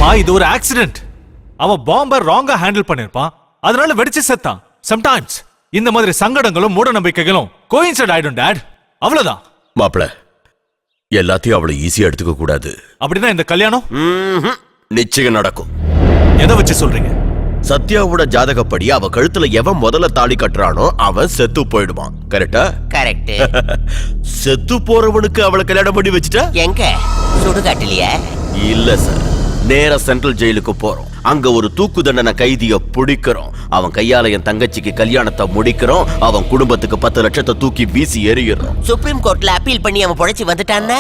இல்லப்பா, இது ஒரு ஆக்சிடென்ட். அவன் பாம்பை ராங்கா ஹேண்டில் பண்ணிருப்பான், அதனால வெடிச்சு செத்தான். சம்டைம்ஸ் இந்த மாதிரி சங்கடங்களும் மூட நம்பிக்கைகளும் கோயின்சைட் ஆயிடும் டாட். அவ்வளவுதான். மாப்பிள, எல்லாத்தையும் அவ்வளவு ஈஸியா எடுத்துக்க கூடாது. அப்படின்னா இந்த கல்யாணம் நிச்சயம் நடக்கும். எதை வச்சு சொல்றீங்க? சத்யாவோட ஜாதகப்படி அவ கழுத்துல எவன் முதல்ல தாலி கட்டுறானோ அவன் செத்து போயிடுவான். கரெக்டா? கரெக்ட். செத்து போறவனுக்கு அவளை கல்யாணம் பண்ணி வச்சுட்டா எங்க சுடுகாட்டிலியா? இல்ல சார், நேரா சென்ட்ரல் ஜெயிலுக்கு போறோம். அங்க ஒரு தூக்கு தண்டனை கைதிய பிடிக்கிறோம். அவன் கையால என் தங்கச்சிக்கு கல்யாணத்தை முடிக்கிறோம். அவன் குடும்பத்துக்கு 10 லட்சத்தை தூக்கி வீசி எறிகிறோம். சுப்ரீம் கோர்ட்ல அப்பீல் பண்ணி அவன் பொழைச்சு வந்துட்டான்னா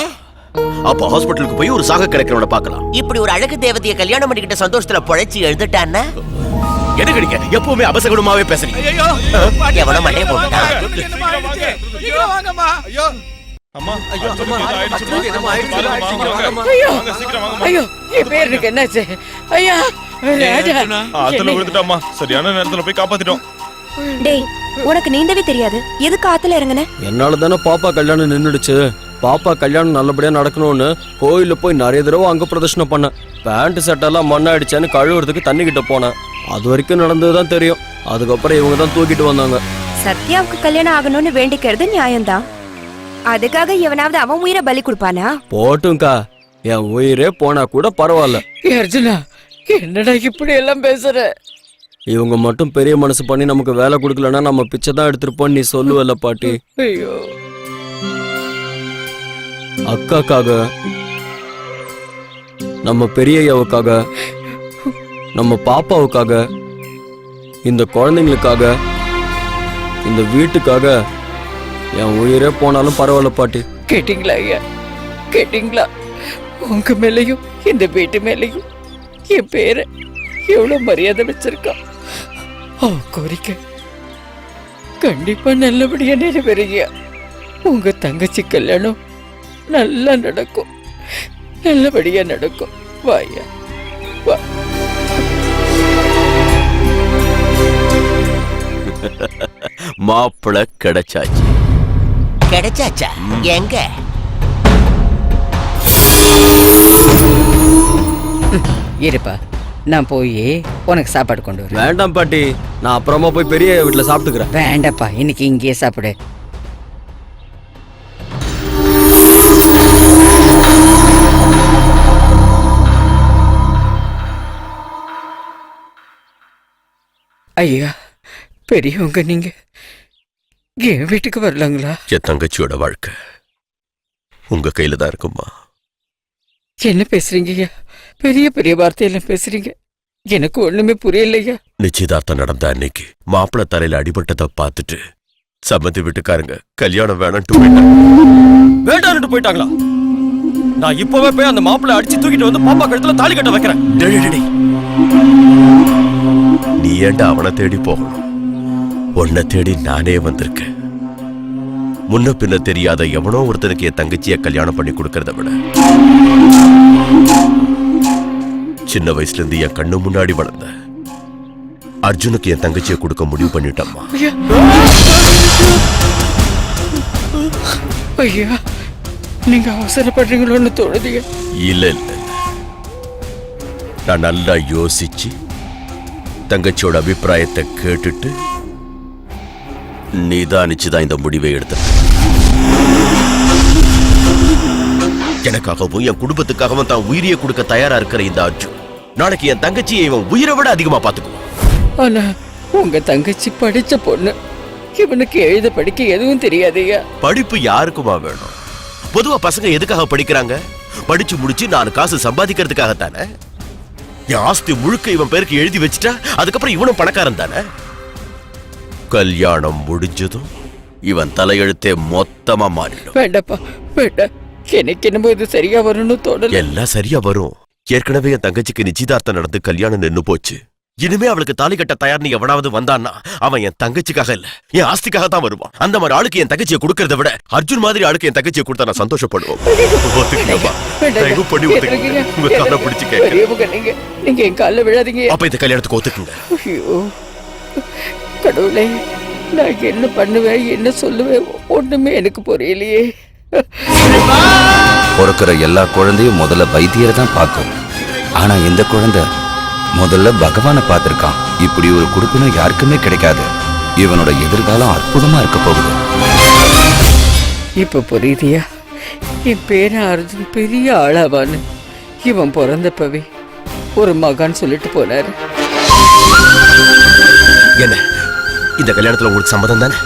அப்ப ஹாஸ்பிட்டலுக்கு போய் ஒரு சாக கிடைக்கிறவன பார்க்கலாம். இப்படி ஒரு அழகு தேவதைய கல்யாணம் பண்ணிக்கிட்ட சந்தோஷத்துல பொழைச்சு எழுந்துட்டான்னா என்ன கிடைக்க? எப்பவுமே அபசகுணமாவே பேசுறீங்க. எவனோ மண்டைய போட்டுட்டான். சரியான நேரத்துல போய் காப்பாத்திட்டோம். டேய், உனக்கு நீந்தவே தெரியாது, எதுக்கு ஆத்துல இறங்குன? என்னால தானே பாப்பா கல்யாணம் நின்னுடுச்சு. பாப்பா கல்யாணம் நல்லபடியா நடக்கணும்னு கோயில போய் நிறைய தடவை அங்க பிரதர்ஷனம் பண்ணேன். பேண்ட் சட்டெல்லாம் மண்ணாயிடுச்சேன்னு கழுவுறதுக்கு தண்ணி கிட்ட போனேன். அது வரைக்கும் நடந்ததுதான் தெரியும். அதுக்கப்புறம் இவங்க தான் தூக்கிட்டு வந்தாங்க. சத்யாவுக்கு கல்யாணம் ஆகணும்னு வேண்டிக்கிறது நியாயம்தான். அதுக்காக எவனாவது அவன் உயிரை பலி கொடுப்பானா? போட்டும்க்கா, என் உயிரே போனா கூட பரவாயில்ல. அர்ஜுனா, என்னடா இப்படி எல்லாம் பேசுற? இவங்க மட்டும் பெரிய மனசு பண்ணி நமக்கு வேலை கொடுக்கலன்னா நம்ம பிச்சை தான் எடுத்துருப்போம். நீ சொல்லுவல்ல பாட்டி. ஐயோ, அக்காக்காக, நம்ம பெரியய்யாவுக்காக, நம்ம பாப்பாவுக்காக, இந்த குழந்தைங்களுக்காக, இந்த வீட்டுக்காக என் உயிரே போனாலும் பரவாயில்ல பாட்டி. கேட்டீங்களா ஐயா? கேட்டீங்களா? உங்க மேலையும் இந்த வீட்டு மேலையும் என் பேரை எவ்வளவு மரியாதை வச்சிருக்கா. அவன் கோரிக்கை கண்டிப்பா நல்லபடியா நிறைவேறிய. உங்க தங்கச்சி கல்யாணம் நல்லா நடக்கும், நல்லபடியா நடக்கும். வாயா வா. மாப்பிள கிடைச்சாச்சு. கிடைச்சாச்சா? எங்க? இருப்பா, நான் போய் உனக்கு சாப்பாடு கொண்டு வரேன். வேண்டாம் பாட்டி, நான் அப்புறமா போய் பெரிய வீட்டுல சாப்பிட்டுக்கிறேன். வேண்டாப்பா, இன்னைக்கு இங்கேயே சாப்பிடு. ஐயா, பெரியவங்க நீங்க என் வீட்டுக்கு வரலாங்களா? என் தங்கச்சியோட வாழ்க்கை உங்க கையில தான் இருக்குமா. என்ன பேசுறீங்க ஐயா? பெரிய பெரிய வார்த்தையெல்லாம் பேசுறீங்க. எனக்கு ஒண்ணுமே புரியலையா. நிச்சயதார்த்தம் நடந்த அன்னைக்கு மாப்பிள்ள தலையில அடிபட்டதை பார்த்துட்டு சம்மந்தி வீட்டுக்காரங்க கல்யாணம் வேண்டாம்னு போயிட்டாங்களா? நான் இப்பவே போய் அந்த மாப்பிள்ளை அடிச்சு தூக்கிட்டு வந்து பாப்பா கழுத்துல தாலி கட்ட வைக்கிறேன். நீ ஏன்டா அவனை தேடி போகணும்? உன்னை தேடி நானே வந்திருக்கேன். முன்ன பின்ன தெரியாத எவனோ ஒருத்தனுக்கு என் தங்கச்சிய கல்யாணம் பண்ணி கொடுக்கறத விட சின்ன வயசுல இருந்து என் கண்ணு முன்னாடி வளர்ந்த அர்ஜுனுக்கு என் தங்கச்சியை கொடுக்க முடிவு பண்ணிட்டம்மா. ஐயா, நீங்க அவசரப்படுறீங்களோன்னு தோணுதீங்க. இல்ல இல்ல, நான் நல்லா யோசிச்சு தங்கச்சியோட அபிப்பிராயத்தை கேட்டுட்டு நிதானிச்சுதான் இந்த முடிவை எடுத்த. எனக்காகவும் என் குடும்பத்துக்காகவும் தான் உயிரியை கொடுக்க தயாரா இருக்கிற இந்த அர்ஜுன் நாளைக்கு என் தங்கச்சியை இவன் உயிரை விட அதிகமா பாத்துக்குவான். ஆனா உங்க தங்கச்சி படிச்ச பொண்ணு. இவனுக்கு எழுத படிக்க எதுவும் தெரியாதையா. படிப்பு யாருக்குமா வேணும்? பொதுவா பசங்க எதுக்காக படிக்கிறாங்க? படிச்சு முடிச்சு 4 காசு சம்பாதிக்கிறதுக்காகத்தானே. என் ஆஸ்தி முழுக்க இவன் பேருக்கு எழுதி வச்சுட்டா அதுக்கப்புறம் இவனும் பணக்காரன் தானே. கல்யாணம் முடிஞ்சதும் இவன் தலையெழுத்தே மொத்தமா மாறிடும். வேண்டாப்பா, வேண்டாம். எனக்கு என்னமோ இது சரியா வரும்னு தோணல. எல்லாம் சரியா வரும். ஏற்கனவே என் தங்கச்சிக்கு நிச்சயதார்த்தம் நடந்து கல்யாணம் நின்னு போச்சு. இனிமே அவளுக்கு தாலி கட்ட தயார்னு எவனாவது வந்தான்னா அவன் என் தங்கச்சிக்காக இல்ல, என் ஆஸ்திக்காக தான் வருவான். அந்த மாதிரி ஆளுக்கு என் தங்கச்சியை கொடுக்கறத விட அர்ஜுன் மாதிரி ஆளுக்கு என் தங்கச்சியை கொடுத்தா நான் சந்தோஷப்படுவோம். நீங்க என் காலில் விழாதீங்க. அப்ப இந்த கல்யாணத்துக்கு ஒத்துக்குங்க. ஐயோ கடவுளே, நான் என்ன பண்ணுவேன், என்ன சொல்லுவேன், ஒண்ணுமே எனக்கு புரியலையே. பிறக்கிற எல்லா குழந்தையும் முதல்ல வைத்தியரை தான் பார்க்கும். ஆனா இந்த குழந்தை முதல்ல பகவானை பார்த்திருக்கான். இப்படி ஒரு குடுப்பினம் யாருக்குமே கிடைக்காது. இவனோட எதிர்காலம் அற்புதமா இருக்க போகுது. இப்ப புரியுதியா என் பேர அர்ஜுன் பெரிய ஆளாவான்னு? இவன் பிறந்தப்பவே ஒரு மகான் சொல்லிட்டு போனாரு. என்ன இந்த கல்யாணத்துல உங்களுக்கு சம்மதம் தானே?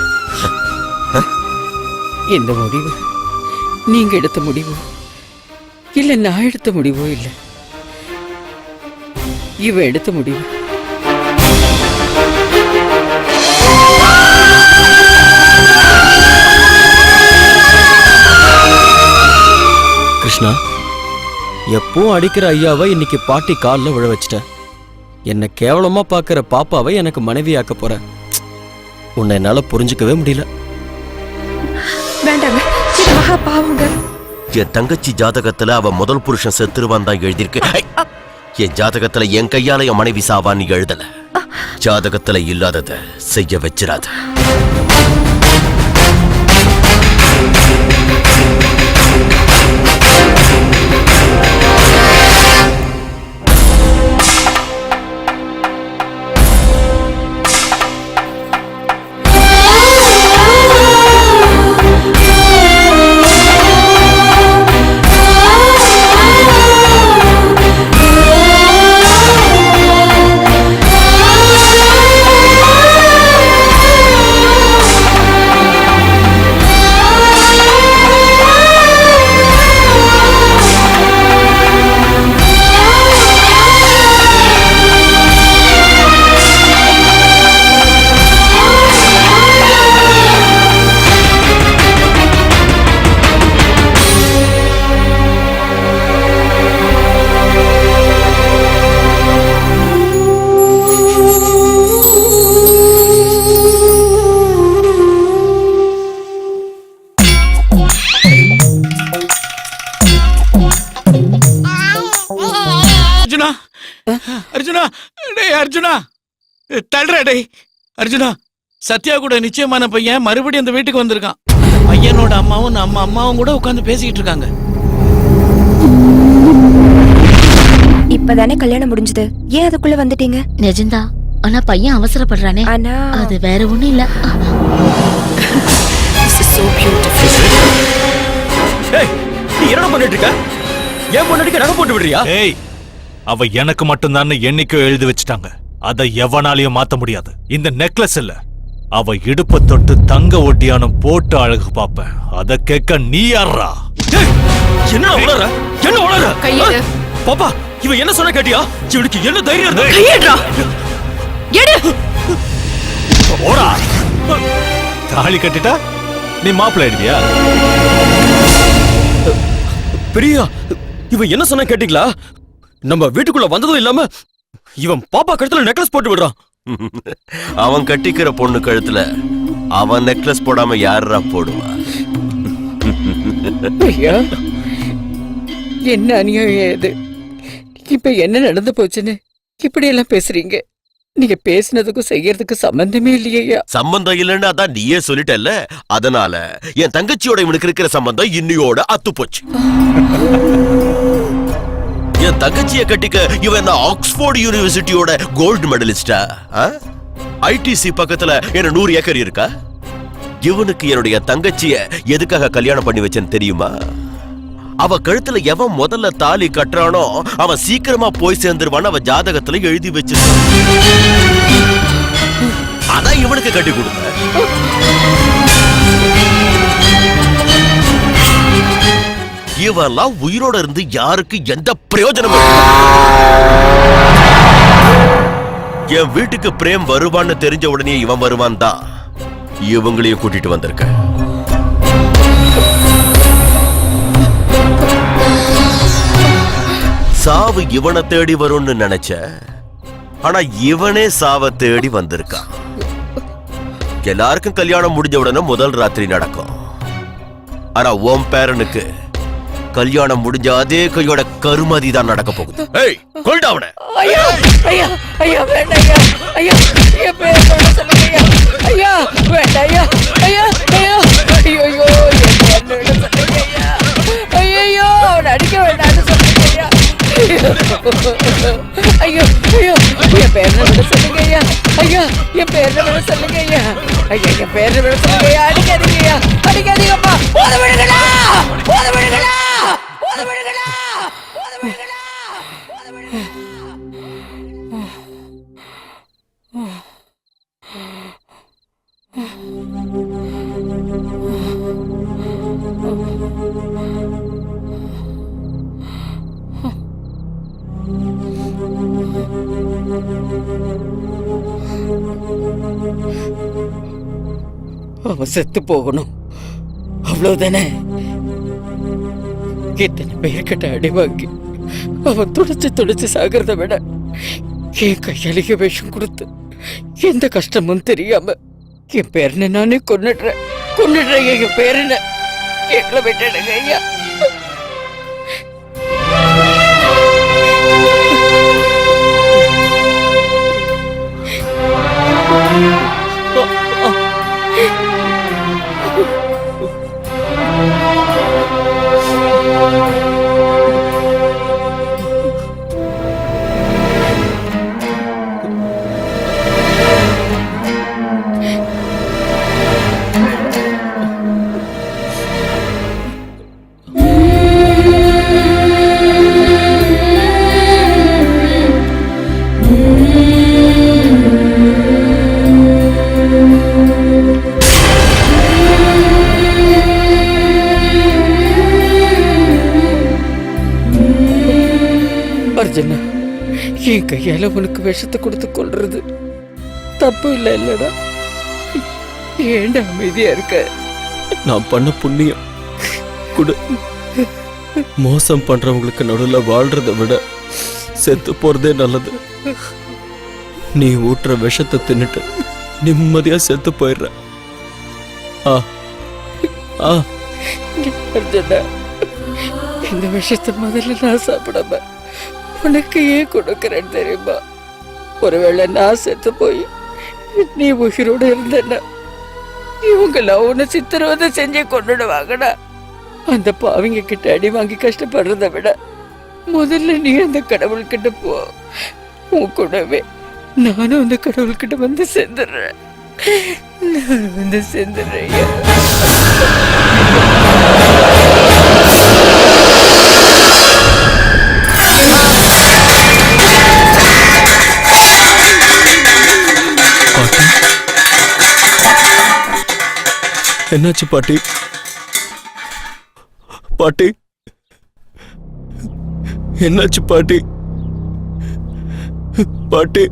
இந்த முடிவு நீங்க எடுத்த முடிவோ இல்ல நான் எடுத்த முடிவோ இல்ல, இவ எடுத்த முடிவு. கிருஷ்ணா, எப்பவும் அடிக்கிற ஐயாவை இன்னைக்கு பாட்டி காலில் விழ வச்சிட்ட. என்னை கேவலமா பார்க்கிற பாப்பாவை எனக்கு மனைவியாக்க போற. உன்னை என்னால புரிஞ்சுக்கவே முடியல. வேண்டாங்க, இது மகா பாவங்க. என் தங்கச்சி ஜாதகத்துல அவ முதல் புருஷன் செத்துருவான் தான் எழுதியிருக்கு. என் ஜாதகத்துல என் கையால என் மனைவி சாவான்னு எழுதல. ஜாதகத்துல இல்லாதத செய்ய வச்சிடாத. அர்ஜுனா, டேய் அர்ஜுனா, தள்ளுற டேய் அர்ஜுனா. சத்யா கூட நிச்சயமான பையன் மறுபடியும் அந்த வீட்டுக்கு வந்திருக்கான். பையனோட அம்மாவும் நம்ம அம்மாவும் கூட உட்கார்ந்து பேசிக்கிட்டு இருக்காங்க. இப்பதானே கல்யாணம் முடிஞ்சது, ஏன் அதுக்குள்ள வந்துட்டீங்க? நிஜந்தா, ஆனா பையன் அவசரப்படுறானே. ஆனா அது வேற ஒண்ணும் இல்ல. நீ என்ன பண்ணிட்டு இருக்க? ஏன் பொண்ணுக்கு நகை போட்டு விடுறியா? ஏய், அவ எனக்கு மட்டும்தான் என்னைக்கோ எழுதி வச்சுட்டாங்க. அதை எவனாலையும் மாத்த முடியாது. இந்த நெக்லஸ் இல்ல, அவ இடுப்ப தொட்டு தங்க ஒட்டியானம் போட்டு அழகு பாப்பேன். அத கேட்க நீ யாரா? என்ன உளற? என்ன உளற? கையெடு. பாப்பா, இவ என்ன சொன்ன கேட்டியா? இவனுக்கு என்ன தைரியம் இருந்தா? கையெடுடா. எடு. ஓடா. தாலி கட்டிட்டா நீ மாப்பிள்ளை ஆயிடுவியா? பிரியா, இவ என்ன சொன்ன கேட்டீங்களா? நம்ம வீட்டுக்குள்ள வந்ததும் இல்லாம இவன் பாப்பா கழுத்துல நெக்லஸ் போட்டு விடுறான். அவன் கட்டிக்கிற பொண்ணு கழுத்துல அவன் நெக்லஸ் போடாம யாரா போடுவா? ஐயா, என்ன அநியாயம் இது? இப்ப என்ன நடந்து போச்சுன்னு இப்படி எல்லாம் பேசுறீங்க? நீங்க பேசினதுக்கும் செய்யறதுக்கு சம்பந்தமே இல்லையா? சம்பந்தம் இல்லைன்னு அதான் நீயே சொல்லிட்டல்ல. அதனால என் தங்கச்சியோட இவனுக்கு இருக்கிற சம்பந்தம் இன்னியோட அத்து போச்சு. என் தங்கச்சிய கட்டிக்க இவன் என்ன ஆக்ஸ்போர்ட் யூனிவர்சிட்டியோட கோல்டு மெடலிஸ்டா? ஐடிசி பக்கத்துல என்ன 100 ஏக்கர் இருக்கா? இவனுக்கு என்னுடைய தங்கச்சிய எதுக்காக கல்யாணம் பண்ணி வச்சேன்னு தெரியுமா? அவ கழுத்துல எவன் முதல்ல தாலி கட்டுறானோ அவன் சீக்கிரமா போய் சேர்ந்துருவான்னு அவ ஜாதகத்துல எழுதி வச்சிருக்கான். அதான் இவனுக்கு கட்டி கொடுத்த. இவெல்லாம் உயிரோட இருந்து யாருக்கு எந்த பிரயோஜனமும் இல்லை. என் வீட்டுக்கு பிரேம் வருவான்னு தெரிஞ்ச உடனே இவன் வருவான் தான் இவங்களையும் கூட்டிட்டு வந்திருக்க. சாவு இவனை தேடி வரும்னு நினைச்ச, ஆனா இவனே சாவ தேடி வந்திருக்கான். எல்லாருக்கும் கல்யாணம் முடிஞ்ச உடனே முதல் ராத்திரி நடக்கும். ஆனா உன் பேரனுக்கு கல்யாணம் முடிஞ்ச அதே கையோட கருமதி தான் நடக்க போகுது. ஏய், கொல்டா அவனை. ஐயா, ஐயா, ஐயா, வேண்டாம் ஐயா, ஐயா, என் பேர் சொல்லுங்க ஐயா, ஐயா, வேண்டாம் ஐயா, ஐயா, ஐயா, ஐயோ, என் பேர் சொல்லுங்க ஐயா, ஐயோ, அவனை அடிக்க வேண்டாம்னு சொல்லுங்க ஐயா. ஐயோ ஐயோ என் பேரை விட சொல்லுங்க ஐயா ஐயா என் பேரை விட சொல்லுங்க ஐயா ஐயா என் பேரை விட சொல்லுங்க ஐயா அடிக்காதீங்க ஐயா அடிக்காதீங்கப்பா போத விடுங்களா போத விடுங்களா போத விடுங்களா போத விடுங்களா போத விடுங்களா அவன் செத்து போகணும் அவ்வளவுதானே இத்தனை பேர்கிட்ட அடி வாங்கி அவன் துடிச்சு சாகிறத விட என் கையாளிக விஷம் கொடுத்து எந்த கஷ்டமும் தெரியாம என் பேரனை நானே கொன்னுடுறேன் என் பேரனை எங்களை விட்டுடுங்க ஐயா அர்ஜுனா என் கையால உனக்கு விஷத்தை கொடுத்து கொள்றது தப்பு இல்லை இல்லடா ஏண்டா அமைதியா இருக்க நான் பண்ண புண்ணியம் குடு மோசம் பண்றவங்களுக்கு நடுவில் வாழ்றதை விட செத்து போறதே நல்லது நீ ஊட்டுற விஷத்தை தின்னுட்டு நிம்மதியா செத்து போயிடுற அர்ஜுனா இந்த விஷத்தை முதல்ல நான் சாப்பிடாம உனக்கு ஏன் கொடுக்கறேன்னு தெரியுமா ஒருவேளை நான் செத்து போய் நீ உயிரோடு இருந்தேன்னா இவங்களாம் உன்னை சித்திரவதை செஞ்சே கொண்டுடுவாங்கடா அந்த பாவிங்க கிட்ட அடி வாங்கி கஷ்டப்படுறத விட முதல்ல நீ அந்த கடவுள்கிட்ட போ உன் கூடவே நானும் அந்த கடவுள்கிட்ட வந்து சேர்ந்துடுறேன் நான் வந்து சேர்ந்துடுறேன் என்னாச்சு பாட்டி பாட்டி என்னாச்சு பாட்டி பாட்டி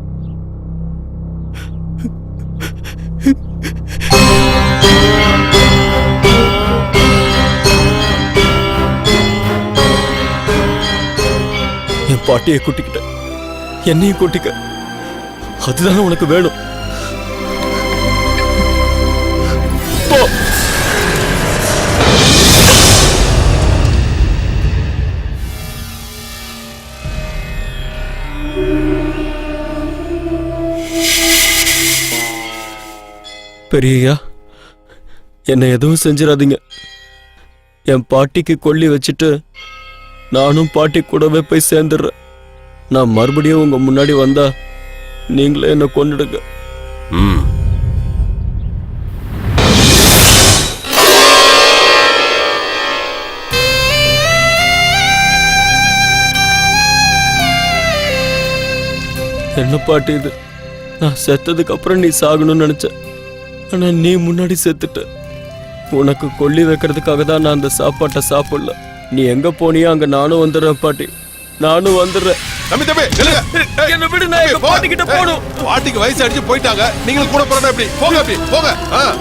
என் பாட்டியை கூட்டிக்கிட்ட என்னையும் கூட்டிக்க அதுதானே உனக்கு வேணும் போ பெரியய்யா என்னை எதுவும் செஞ்சிடாதீங்க என் பாட்டிக்கு கொல்லி வச்சுட்டு நானும் பாட்டி கூடவே போய் சேர்ந்துடுறேன் நான் மறுபடியும் உங்க முன்னாடி வந்தா நீங்களே என்ன கொன்னுடுங்க என்ன பாட்டி இது நான் செத்ததுக்கு அப்புறம் நீ சாகணும்னு நினைச்ச ஆனா நீ முன்னாடி செத்துட்ட உனக்கு கொல்லி வைக்கிறதுக்காக தான் நான் அந்த சாப்பாட்டை சாப்பிடல நீ எங்க போனியோ அங்க நானும் வந்துடுறேன் பாட்டி நானும் வந்துடுறேன் என்ன விடு நான் எங்க பாட்டி கிட்ட போகணும் பாட்டிக்கு வயசு அடிச்சு போயிட்டாங்க நீங்களும் கூட போறா எப்படி போங்க அப்படி போங்க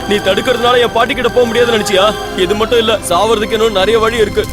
நீ தடுக்கிறதுனால என் பாட்டி கிட்ட போக முடியாதுன்னு நினைச்சியா இது மட்டும் இல்ல சாவறதுக்கு இன்னும் நிறைய வழி இருக்கு